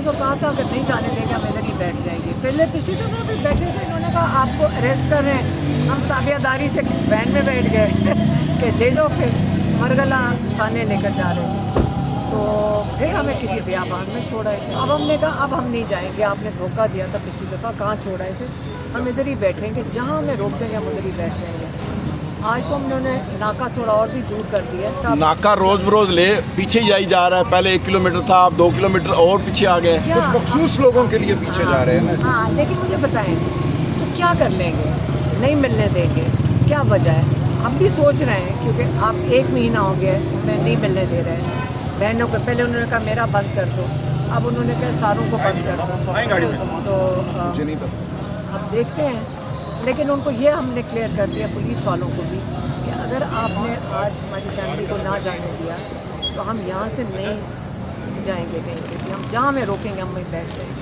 उनको कहा था कि नहीं जाने देंगे, हम इधर ही बैठ जाएंगे। पहले पिछली दफ़ा भी बैठे थे, इन्होंने कहा आपको अरेस्ट कर रहे हैं। हम ताबियादारी से वैन में बैठ गए कि ले जाओ, फिर मरगला थाने लेकर जा रहे थे। तो फिर हमें किसी बियाबान में छोड़ाए थे। अब हमने कहा अब हम नहीं जाएंगे, आपने धोखा दिया था पिछली दफ़ा, कहाँ छोड़ाए थे, हम इधर ही बैठेंगे, जहाँ हमें रोक देंगे हम उधर ही बैठ जाएंगे। आज तो हमने उन्हें नाका थोड़ा और भी दूर कर दिया है। नाका रोज बरोज ले पीछे ही जाई जा रहा है। पहले 1 किलोमीटर था, अब 2 किलोमीटर और पीछे आ गए। कुछ मखसूस लोगों के लिए पीछे जा रहे हैं ना। हाँ, लेकिन मुझे बताएं तो क्या कर लेंगे, नहीं मिलने देंगे, क्या वजह है? हम भी सोच रहे हैं, क्योंकि आप 1 महीना हो गया है मैं नहीं मिलने दे रहे हैं बहनों को। पहले उन्होंने कहा मेरा बंद कर दो, अब उन्होंने कहा सारों को बंद कर दो। तो मुझे नहीं पता। अब देखते हैं, लेकिन उनको ये हमने क्लियर कर दिया, पुलिस वालों को भी, कि अगर आपने आज हमारी फैमिली को ना जाने दिया तो हम यहाँ से नहीं जाएंगे कहीं पे भी, हम जहाँ हमें रोकेंगे हम वहीं बैठ जाएंगे।